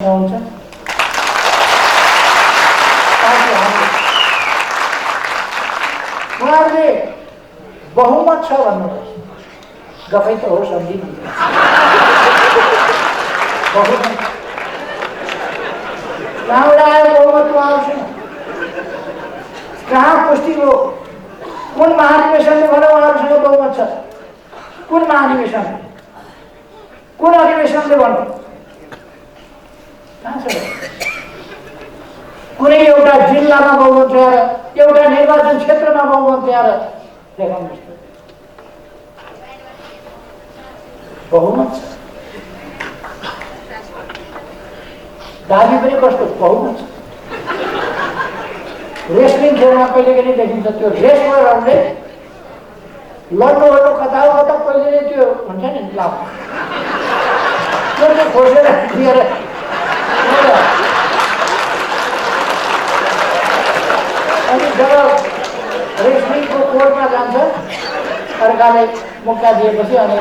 हुन्छ उहाँहरूले बहुमत छ भन्नुपर्छ। गफै त हो सम्झिनु बहुमत कहाँबाट आयो बहुमत उहाँहरूसँग? कहाँ पुष्टि हो? कुन महाधिवेशनले भन्यो उहाँहरूसँग बहुमत छ? कुन महाधिवेशन? कुन अधिवेशनले भन्यो? कहाँ छ? कुनै एउटा जिल्लामा बहुमत ल्याएर, एउटा निर्वाचन क्षेत्रमा बहुमत ल्याएर देखाउनुहोस् त। बहुमत छ। दाबी पनि कस्तो बहुमत छ। रेस्लिङ खेलमा कहिले कहिले देखिन्छ त्यो रेसलरहरूले लड्नु कता हो कता कहिले नै त्यो हुन्छ नि लाभ त्यो खोसेर दिएर अनि जब रेस्लिङको कोर्टमा जान्छ अर्काले मुक्का दिएपछि अनि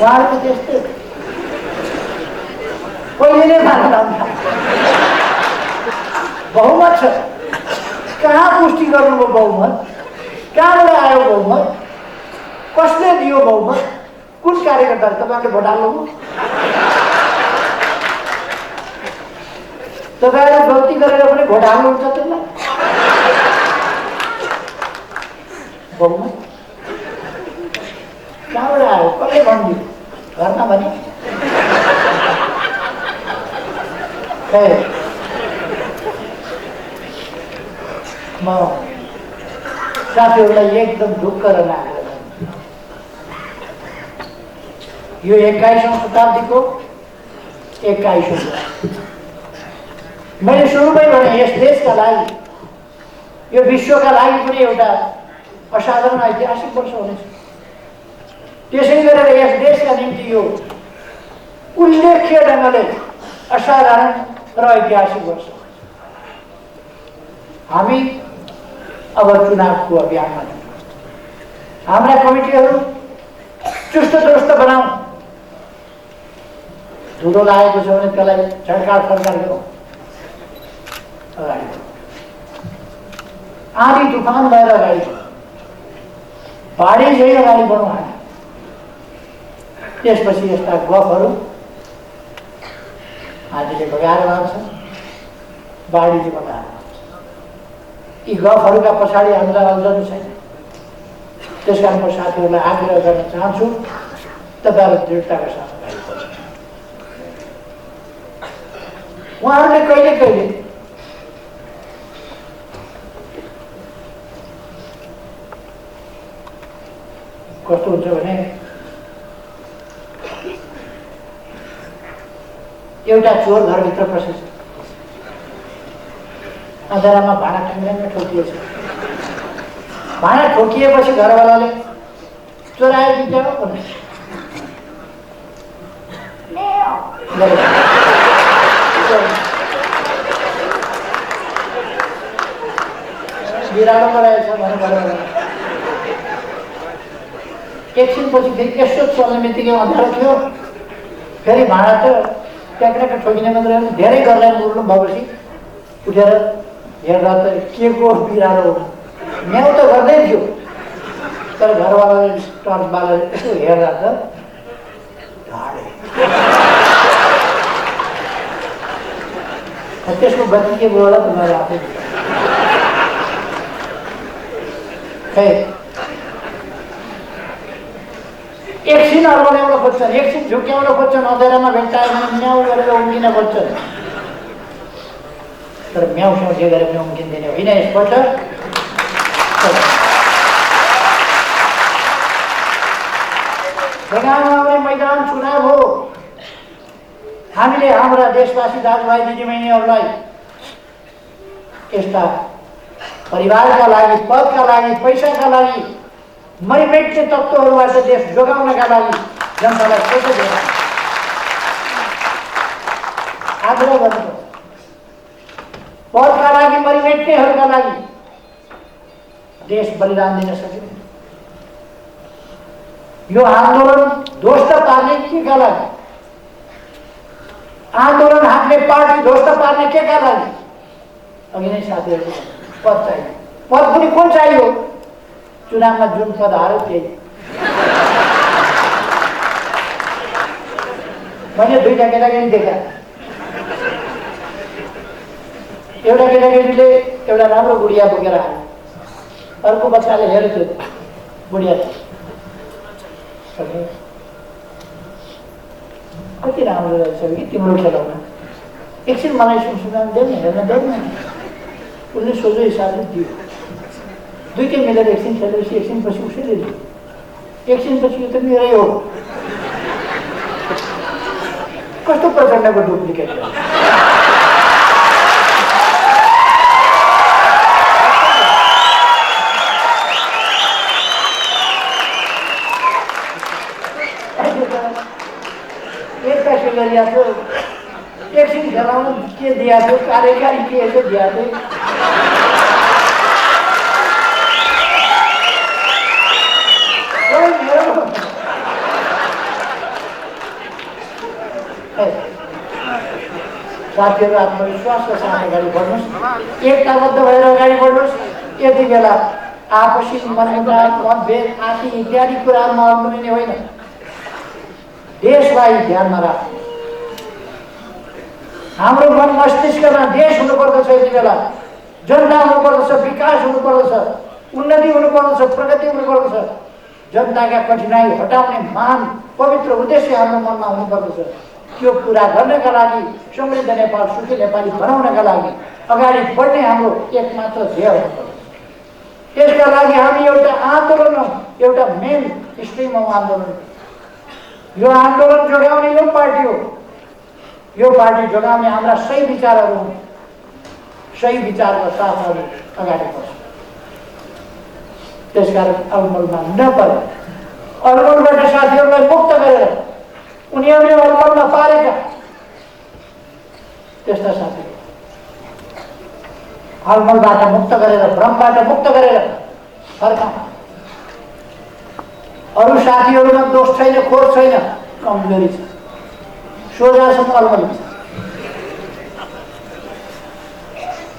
उहाँहरूको त्यस्तै कहिले नै खान बहुमत छ। कहाँ पुष्टि गर्नुभयो बहुमत? कहाँबाट आयो बहुमत? कसले दियो बहुमत? कुन कार्यकर्ताले? तपाईँहरूले भोट हाल्नुभयो? तपाईँहरूले गल्ती गरेर पनि भोट हाल्नुहुन्छ त्यसलाई? बहुमत कहाँबाट आयो? कसले भनिदियो? घरमा भने म साथीहरूलाई एकदम ढुक्क र लागेर यो 21औं शताब्दीको 21औं मैले सुरुमै भने यस देशका लागि, यो विश्वका लागि पनि एउटा असाधारण ऐतिहासिक वर्ष हुनेछ। त्यसै गरेर यस देशका निम्ति यो उल्लेख्य ढङ्गले असाधारण र ऐतिहासिक वर्ष। हामी अब चुनावको अभियानमा छौँ। हाम्रा कमिटीहरू चुस्त दुरुस्त बनाऊ। धुलो लागेको छ भने त्यसलाई झड्काड फड्काड गरौँ। अगाडि आँधी तुफान भएर अगाडि बाढी झै अगाडि बढौँ हामी। त्यसपछि यस्ता गफहरू आँधीले बगाएर लान्छ, बाढीले बगाएर लान्छ। यी गफहरूका पछाडि हामीलाई अल्झनु छैन। त्यसकारण म साथीहरूलाई आग्रह गर्न चाहन्छु, तपाईँहरू दृढताका साथ अगाडि बढ्नु। उहाँहरूले कहिले कहिले कस्तो हुन्छ भने एउटा चोर घरभित्र पसेछ, अँधारामा भाँडा टङ्ग्याङ्ग ठोकिएछ। भाँडा ठोकिएपछि घरवालाले चोरायो कि क्या हो? बिरालो गराएछ भने घरवाला एकछिनपछि फेरि यसो चल्ने बित्तिकै अँध्यारो थियो। फेरि भाँडा त ट्याक्राक ठोकिने मात्रै धेरै घरलाई मुर्नु भएपछि उठेर हेर्दा त के को बिरालो हो? म्याउ त गर्दै थियो, तर घरवालाले टर्च बालेर यसो हेर्दा त ढाडे। त्यसको गति के भयो होला तपाईँहरू आफै खै। एकछिन अल्मल्याउन खोज्छन्, एकछिन झुक्याउन खोज्छन्, अँध्यारोमा भेट्टायो भने म्याउ गरेर उम्किन खोज्छन्। तर म्याउसँग जे गरेर पनि उम्किँदैन होइन। यसपल्ट बगानमा आउने मैदान चुनाव हो। हामीले हाम्रा देशवासी दाजुभाइ दिदीबहिनीहरूलाई यस्ता परिवारका लागि, पदका लागि, पैसाका लागि मरिमेट्ने तत्त्वहरूबाट देश जोगाउनका लागि जनतालाई सोचेर आग्रह गर्नुपर्छ। पदका लागि मरिमेट्नेहरूका लागि देश बलिदान दिन सक्यो। यो आन्दोलन ध्वस्त पार्ने केका लागि, आन्दोलन हातले पार्टी ध्वस्त पार्ने केका लागि? अघि नै साथीहरूले पद चाहियो, पद पनि कुन चाहियो? चुनावमा जुन पद हार्यो त्यही। मैले दुईटा केटाकेटी देखा, एउटा केटाकेटीले एउटा राम्रो गुडिया बोकेर आयो, अर्को बच्चाले हेरेको थियो बुढिया कति राम्रो रहेछ कि तिम्रो खेलाउन, एकछिन मलाई सुनसुना देऊ न, हेर्न देऊ न। उसले सोझो हिसाबले दियो, दुइटै मिलेर एकछिन खेलेपछि एकछिन पछि उसैले दियो, एकछिन पछि यो त मेरै हो। कस्तो प्रचण्डको डुप्लिकेट हो। गरिया थियो, एकछिन खेलाउन के दिया थियो, कार्यकारी के दिया थियो। साथीहरू आत्मविश्वासका साथ अगाडि बढ्नुहोस्, एकताबद्ध भएर अगाडि बढ्नुहोस्। यति बेला आपसी मनमुटाव, मतभेद आदि इत्यादि कुराहरूमा अल्मलिने होइन, देशलाई ध्यानमा राख्नु। हाम्रो मन मस्तिष्कमा देश हुनुपर्दछ, यति बेला जनता हुनुपर्दछ, विकास हुनुपर्दछ, उन्नति हुनुपर्दछ, प्रगति हुनुपर्दछ। जनताका कठिनाई हटाउने महान पवित्र उद्देश्य हाम्रो मनमा हुनुपर्दछ। त्यो पुरा गर्नका लागि, समृद्ध नेपाल, सुखी नेपाली बनाउनका लागि अगाडि बढ्ने हाम्रो एकमात्र ध्येय हुनुपर्छ। त्यसका लागि हामी एउटा आन्दोलन हौँ, एउटा मेन स्ट्रिम हौँ आन्दोलन। यो आन्दोलन जोगाउने यो पार्टी हो, यो पार्टी जोगाउने हाम्रा सही विचारहरू हुन्। सही विचारका साथ हामी अगाडि बढ्छौँ। त्यसकारण अलमलमा नपरे, अलमलबाट साथीहरूलाई मुक्त गरेर उनीहरूले अलमलमा पारेका त्यस्ता साथीहरू अलमलबाट मुक्त गरेर, भ्रमबाट मुक्त गरेर फर्काउँ। अरू साथीहरूमा दोष छैन, खोज छैन, कमजोरी छ, सोझासम्म अलमल छ।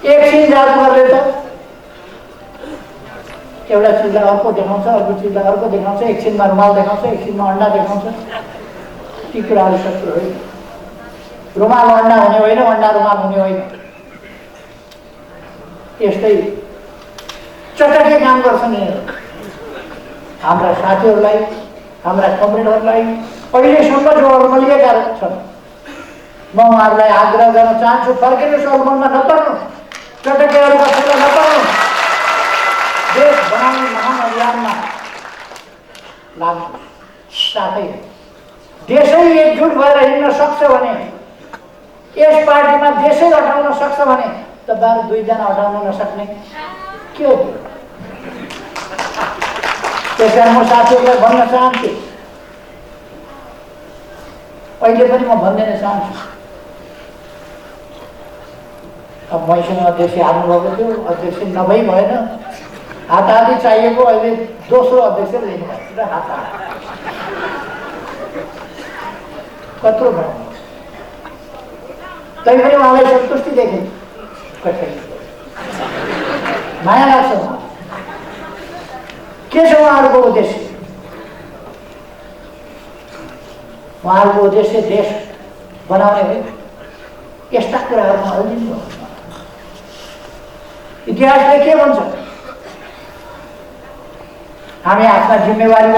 एकछिन जादुगरले त एउटा चिजलाई अर्को देखाउँछ, अर्को चिजलाई अर्को देखाउँछ, एकछिनमा रुमाल देखाउँछ, एकछिनमा अन्डा देखाउँछ। ती कुराहरू सत्य होइन। रुमाल अन्डा हुने होइन, अन्डा रुमाल हुने होइन। यस्तै चटके काम गर्छन् यिनीहरू। हाम्रा साथीहरूलाई, हाम्रा कमरेडहरूलाई अहिलेसम्म जो अलमलिएका छन्, म उहाँहरूलाई आग्रह गर्न चाहन्छु, फर्किनुहोस्, अलमलमा नपर्नु, चटकेहरूका फेला नपर्नु, देश बनाउने महान अभियानमा लाग्नु। साथै देशै एकजुट भएर हिँड्न सक्छ भने, यस पार्टीमा देशै हटाउन सक्छ भने तपाईँहरू दुईजना हटाउन नसक्ने के हो? त्यसकारण म साथीहरूलाई भन्न चाहन्छु, अहिले पनि म भनिदिन चाहन्छु। अब मैसँग अध्यक्ष हाल्नुभएको थियो, अध्यक्ष नभई भएन, हाताहाती चाहिएको, अहिले दोस्रो अध्यक्ष लिनुभएको छ। हात कत्रो भयो, तैपनि उहाँलाई सन्तुष्टि देखेँ, माया लाग्छ उहाँ। के छ उहाँहरूको उद्देश्य? उहाँहरूको उद्देश्य देश बनाउने हो। यस्ता कुराहरूमा अल्झिनु। इतिहासले के भन्छ? हामी आफ्ना जिम्मेवारी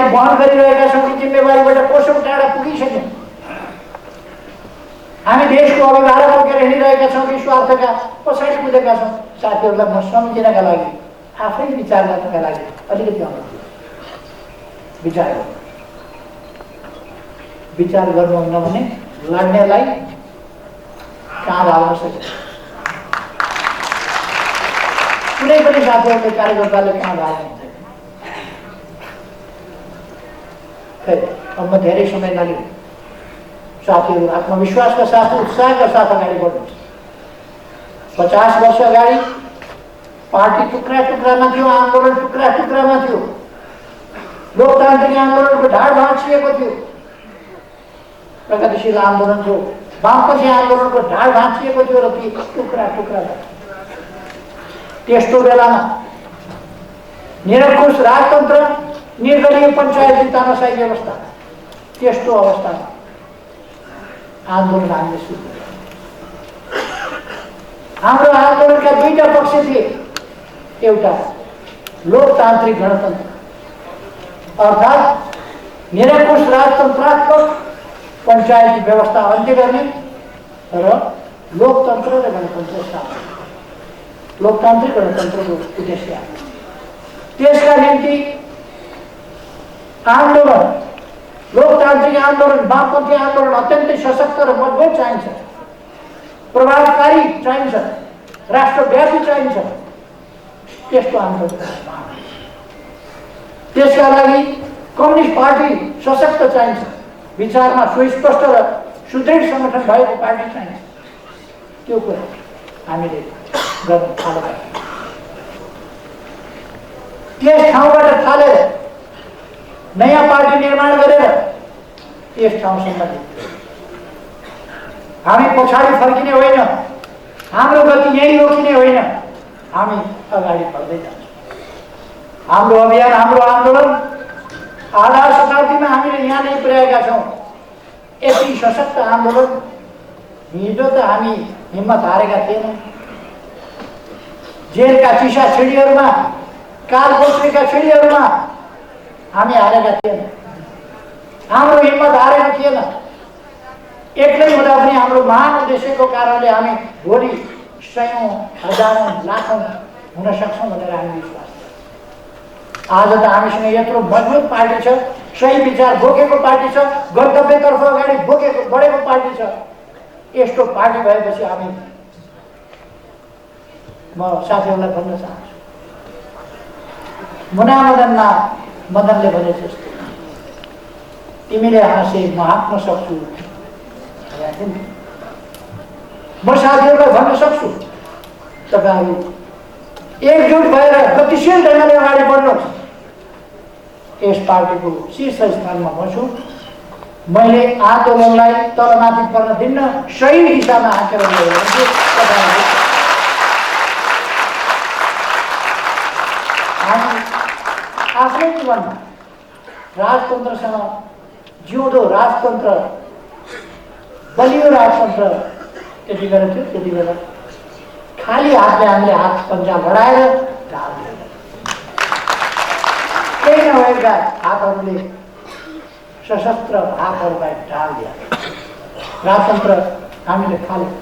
वहन गरिरहेका छौँ कि जिम्मेवारीबाट कोसौँ टाढा पुगिसक्यौँ? हामी देशको अभिभावक बोकेर हिँडिरहेका छौँ कि स्वार्थका पछाडि कुदेका छौँ? साथीहरूलाई म सम्झिनका लागि, आफै विचार गर्नका लागि अलिकति अनुरोध, विचार गर्नुहुन्न भने लड्नेलाई कहाँ हाल्न सकिन्छ? कुनै पनि साथीहरूले, कार्यकर्ताले कहाँ हाल्नुहुन्छ? खै, अब म धेरै समय नलिउँ। साथीहरू आत्मविश्वासका साथ, उत्साहका साथ अगाडि बढ्नुहोस्। 50 वर्ष अगाडि पार्टी टुक्रा टुक्रामा थियो, आन्दोलन टुक्रा टुक्रामा थियो। लोकतान्त्रिक आन्दोलनको ढाड भाँचिएको थियो, प्रगतिशील आन्दोलनको वामपन्थी आन्दोलनको ढाड भाँचिएको थियो र ती टुक्रा टुक्रा त्यस्तो बेलामा निरङ्कुश राजतन्त्र, निर्दलीय पञ्चायती तानाशाही व्यवस्था, त्यस्तो अवस्थामा आन्दोलन हामीले सुरु गर्यौं। हाम्रो आन्दोलनका दुईटा पक्ष थिए, एउटा लोकतान्त्रिक गणतन्त्र अर्थात् निरङ्कुश राजतन्त्रात्मक पञ्चायती व्यवस्था अन्त्य गर्ने र लोकतन्त्र र गणतन्त्र स्थापना, लोकतान्त्रिक गणतन्त्रको उद्देश्य। त्यसका निम्ति आन्दोलन, लोकतान्त्रिक आन्दोलन, वामपन्थी आन्दोलन अत्यन्तै सशक्त र मजबुत चाहिन्छ, प्रभावकारी चाहिन्छ, राष्ट्रव्यापी चाहिन्छ। त्यस्तो आन्दोलन त्यसका लागि कम्युनिस्ट पार्टी सशक्त चाहिन्छ, विचारमा सुस्पष्ट र सुदृढ संगठन भएको पार्टी चाहिन्छ। त्यो कुरा हामीले गर्न थालेका छौँ। त्यस ठाउँबाट थालेर नयाँ पार्टी निर्माण गरेर यस ठाउँसम्म हामी पछाडि फर्किने होइन, हाम्रो गति यही रोकिने होइन, हामी अगाडि बढ्दै जान्छौँ। हाम्रो अभियान, हाम्रो आन्दोलन आधा शताब्दीमा हामीले यहाँ नै पुर्याएका छौँ। यति सशक्त आन्दोलन हिजो त हामी हिम्मत हारेका थिएनौँ। जेलका चिसा छिडीहरूमा, कालकोठरीका छिडीहरूमा हामी हारेका थिएनौँ। हाम्रो हिम्मत हारेको थिएन। एक्लै हुँदा पनि हाम्रो महान उद्देश्यको कारणले हामी भोलि सयौं, हजारौं, लाखौं हुन सक्छौँ भनेर हामी विश्वास गर्छौँ। आज त हामीसँग यत्रो मजबुत पार्टी छ, सही विचार बोकेको पार्टी छ, गन्तव्यतर्फ अगाडि बढेको पार्टी छ। यस्तो पार्टी भएपछि हामी, म साथीहरूलाई भन्न चाहन्छु, मुना मदनमा मदनले भने जस्तो तिमीले हाँसे म हाँक्न सक्छु। म साथीहरूलाई भन्न सक्छु, तपाईँहरू एकजुट भएर गतिशील ढङ्गले अगाडि बढ्नुहोस्। यस पार्टीको शीर्ष स्थानमा म छु। मैले आन्दोलनलाई तलमाथि पर्न दिन्न, सही दिशामा हाँकेर ल्याइदिन्छु। हामी आफ्नै जीवनमा राजतन्त्रसँग जिउँदो राजतन्त्र, बलियो राजतन्त्र यति बेला थियो, त्यति बेला खाली हातले हामीले हात पन्जा बढाएर केही नभएका हातहरूले सशस्त्र हातहरूलाई ढाल दिए। राजतन्त्र हामीले खाल्यौँ,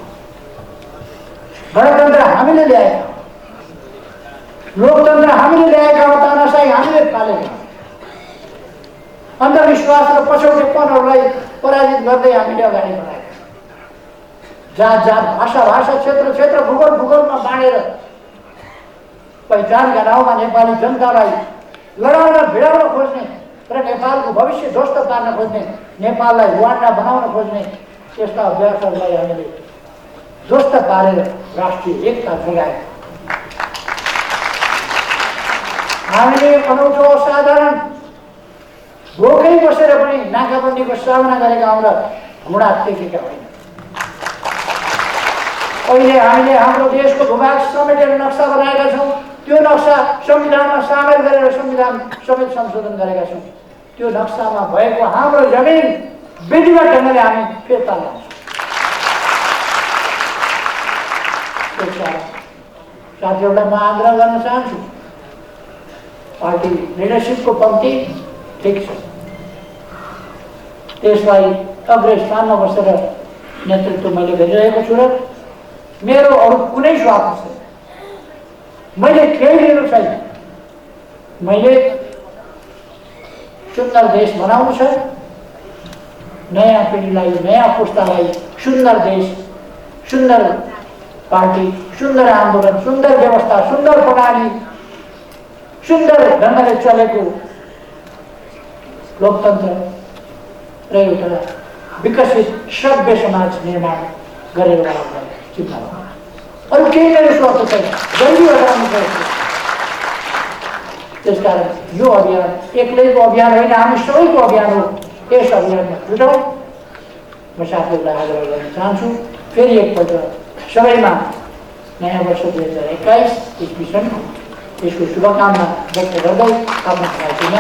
गणतन्त्र हामीले ल्याएका, लोकतन्त्र हामीले ल्याएका, तानाशाही हामीले फालेका। अन्धविश्वास र पछौटेपनहरूलाई पराजित गर्दै हामीले अगाडि बढाएका। जात जात, भाषा भाषा, क्षेत्र क्षेत्र, भूगोल भूगोलमा बाँडेर पहिचानका नाउँमा नेपाली जनतालाई लडाउन भिडाउन खोज्ने र नेपालको भविष्य ध्वस्त पार्न खोज्ने, नेपाललाई रुवान्डा बनाउन खोज्ने यस्ता अभ्यासहरूलाई हामीले ध्वस्त पारेर राष्ट्रिय एकता जोगाए। हामीले अनौठो असाधारण भोकै बसेर पनि नाकाबन्दीको सामना गरेका हौँ र घुँडा टेकेका होइन। अहिले हामीले हाम्रो देशको भूभाग समेटेर नक्सा बनाएका छौँ। त्यो नक्सा संविधानमा सामेल गरेर संविधान समेत संशोधन गरेका छौँ। त्यो नक्सामा भएको हाम्रो जमिन विधिवत ढङ्गले हामी फिर्ता ल्याउँछौँ। साथीहरूलाई म आग्रह गर्न चाहन्छु, पार्टी लिडरसिपको पङ्क्ति ठिक छ, त्यसलाई अग्रस्थानमा बसेर नेतृत्व मैले गरिरहेको छु र मेरो अरू कुनै स्वार्थ छैन। मैले केही लिनु छैन। मैले सुन्दर देश बनाउनु छ, नयाँ पिँढीलाई, नयाँ पुस्तालाई सुन्दर देश, सुन्दर पार्टी, सुन्दर आन्दोलन, सुन्दर व्यवस्था, सुन्दर प्रणाली, सुन्दर ढङ्गले चलेको लोकतन्त्र र एउटा विकसित सभ्य समाज निर्माण गरेर उहाँहरूलाई चिन्ता अरू केही मेरो स्वार्थ छैन। जल्दी हटाउनु पऱ्यो। त्यसकारण यो अभियान एक्लैको अभियान होइन, हामी सबैको अभियान हो। यस अभियानमा जुटौँ। म साथीहरूलाई आग्रह गर्न चाहन्छु, फेरि एकपल्ट सबैमा नयाँ वर्ष 2021 इस्वी सन् यसको शुभकामना व्यक्त गर्दै आफ्नो